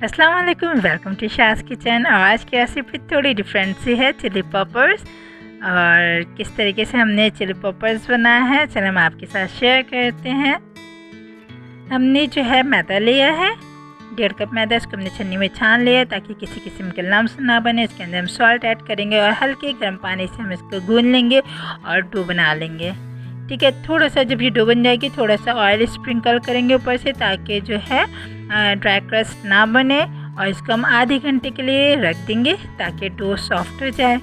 अस्सलाम वालेकुम, welcome to Shaz kitchen. और आज की रेसिपी थोड़ी डिफरेंट सी है, चिली पॉपर्स। और किस तरीके से हमने चिली पॉपर्स बनाया है चलो हम आपके साथ शेयर करते हैं। हमने जो है मैदा लिया है, 1.5 कप मैदा। इसको हमने छन्नी में छान लिया ताकि किसी किस्म के लम्स ना बने। इसके अंदर हम सॉल्ट ऐड करेंगे और हल्के गर्म पानी से हम इसको गूंद लेंगे और डो बना लेंगे। ठीक है, थोड़ा सा जब ये डो बन जाएगी थोड़ा सा ऑयल स्प्रिंकल करेंगे ऊपर से ताकि जो है ड्राई क्रस्ट ना बने। और इसको हम आधे घंटे के लिए रख देंगे ताकि डो सॉफ्ट हो जाए।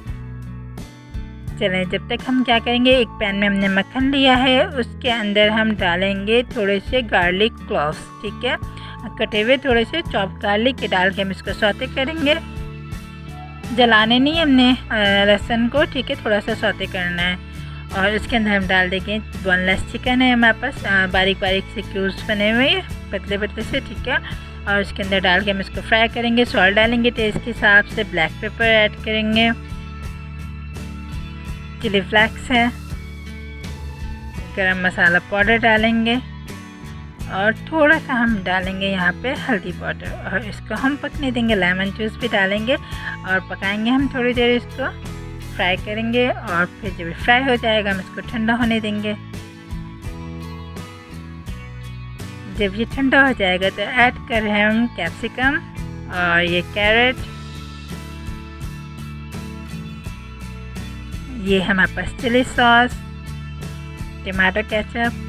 चलें, जब तक हम क्या करेंगे, एक पैन में हमने मक्खन लिया है, उसके अंदर हम डालेंगे थोड़े से गार्लिक क्लॉव्स। ठीक है, कटे हुए थोड़े से चॉप गार्लिक के डाल के हम इसको सौते करेंगे। जलाने नहीं हमने लहसुन को, ठीक है, थोड़ा सा सौते करना है। और इसके अंदर हम डाल देंगे बोनलेस चिकन है हमारे पास, बारीक बारीक से क्यूब्स बने हुए पतले पतले से। ठीक है, और इसके अंदर डाल के हम इसको फ्राई करेंगे। सॉल्ट डालेंगे टेस्ट के हिसाब से, ब्लैक पेपर ऐड करेंगे, चिली फ्लेक्स है, गरम मसाला पाउडर डालेंगे और थोड़ा सा हम डालेंगे यहाँ पे हल्दी पाउडर। और इसको हम पकने देंगे, लेमन जूस भी डालेंगे और पकाएंगे हम थोड़ी देर। इसको फ्राई करेंगे और फिर जब फ्राई हो जाएगा हम इसको ठंडा होने देंगे। जब ये ठंडा हो जाएगा तो ऐड कर रहे हैं हम कैप्सिकम और ये कैरेट, ये हमारे पास चिली सॉस, टमाटो केचप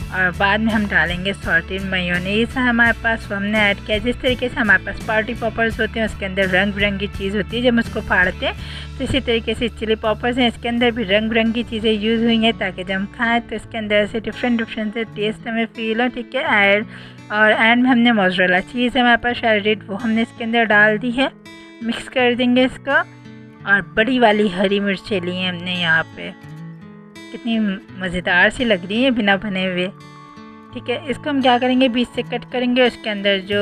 और बाद में हम डालेंगे सॉल्टेड मेयोनीज है हमारे पास, वो हमने ऐड किया। जिस तरीके से हमारे पास पार्टी पॉपर्स होते हैं उसके अंदर रंग बिरंगी चीज़ होती है जब हम उसको फाड़ते हैं, तो इसी तरीके से चिली पॉपर्स हैं, इसके अंदर भी रंग बिरंगी चीज़ें यूज़ हुई हैं ताकि जब हम खाएँ तो इसके अंदर से डिफरेंट से टेस्ट हमें फील हो। ठीक है, और एंड में हमने मोज़रेला चीज़ है हमारे पास श्रेडेड, वो हमने इसके अंदर डाल दी है। मिक्स कर देंगे इसको। और बड़ी वाली हरी मिर्चें ली हैं हमने यहाँ पे, कितनी मज़ेदार सी लग रही है बिना बने हुए। ठीक है, इसको हम क्या करेंगे, बीच से कट करेंगे। उसके अंदर जो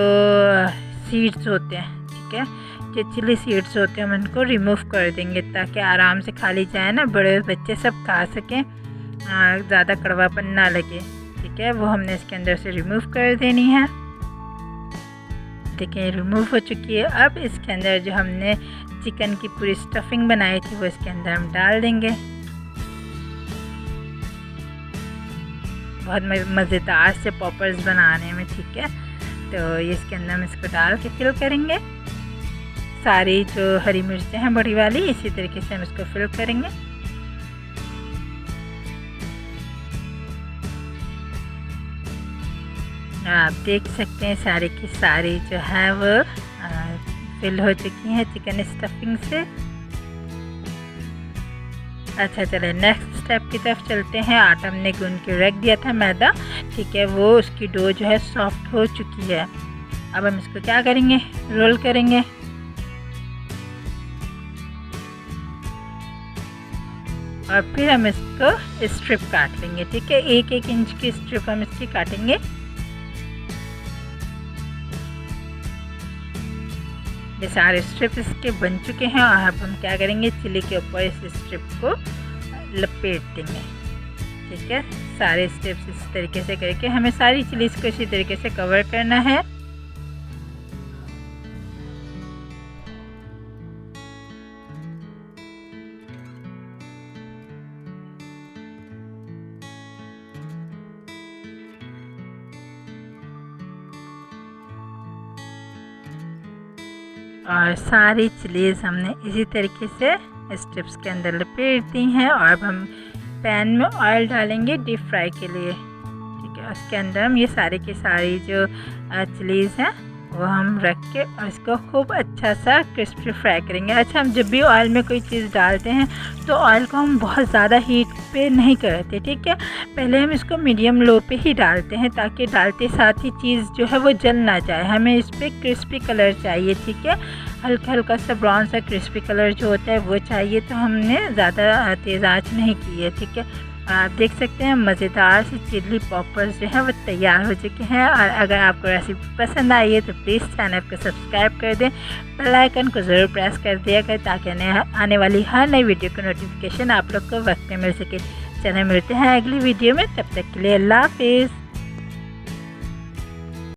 सीड्स होते हैं, ठीक है, जो चिली सीड्स होते हैं हम उनको रिमूव कर देंगे ताकि आराम से खा ली जाए ना, बड़े बच्चे सब खा सकें, ज़्यादा कड़वापन ना लगे। ठीक है, वो हमने इसके अंदर से रिमूव कर देनी है। देखिए रिमूव हो चुकी है। अब इसके अंदर जो हमने चिकन की पूरी स्टफिंग बनाई थी वो इसके अंदर हम डाल देंगे। बहुत मज़ेदार से पॉपर्स बनाने में। ठीक है, तो ये इसके अंदर हम इसको डाल के फिल करेंगे। सारी जो हरी मिर्चें हैं बड़ी वाली, इसी तरीके से हम इसको फिल करेंगे। आप देख सकते हैं सारी की सारी जो है वो फिल हो चुकी हैं चिकन स्टफिंग से। अच्छा चले नेक्स्ट स्टेप की तरफ चलते हैं। आटा हमने गूंद के रख दिया था मैदा, ठीक है, वो उसकी डो जो है सॉफ्ट हो चुकी है। अब हम इसको क्या करेंगे, रोल करेंगे। और फिर हम इसको स्ट्रिप काट लेंगे। ठीक है, 1-1 इंच की स्ट्रिप हम इसकी काटेंगे। ये सारे स्ट्रिप इसके बन चुके हैं और अब हम क्या करेंगे, चिली के ऊपर इस स्ट्रिप को लपेट देंगे। ठीक है, सारे स्ट्रिप्स इस तरीके से करके हमें सारी चिलीज को इसी तरीके से कवर करना है। और सारी चिलीज़ हमने इसी तरीके से स्ट्रिप्स के अंदर लपेट दी हैं। और अब हम पैन में ऑयल डालेंगे डीप फ्राई के लिए। ठीक है, उसके अंदर हम ये सारी की सारी जो चिलीज़ हैं वो हम रख के और इसको खूब अच्छा सा क्रिस्पी फ्राई करेंगे। अच्छा, हम जब भी ऑयल में कोई चीज़ डालते हैं तो ऑयल को हम बहुत ज़्यादा हीट पे नहीं करते। ठीक है, पहले हम इसको मीडियम लो पे ही डालते हैं ताकि डालते साथ ही चीज़ जो है वो जल ना जाए। हमें इस पर क्रिस्पी कलर चाहिए। ठीक है, हल्का हल्का सा ब्राउन सा क्रिस्पी कलर जो होता है वो चाहिए, तो हमने ज़्यादा तेज़ आंच नहीं की है। ठीक है, आप देख सकते हैं मज़ेदार सी चिली पॉपर्स जो है वो तैयार हो चुके हैं। और अगर आपको रेसिपी पसंद आई है तो प्लीज़ चैनल को सब्सक्राइब कर दें, बेल आइकन को ज़रूर प्रेस कर दिया करें ताकि आने वाली हर नई वीडियो का नोटिफिकेशन आप लोग को वक्त में मिल सके। चलिए मिलते हैं अगली वीडियो में, तब तक के लिए अल्लाह हाफिज़।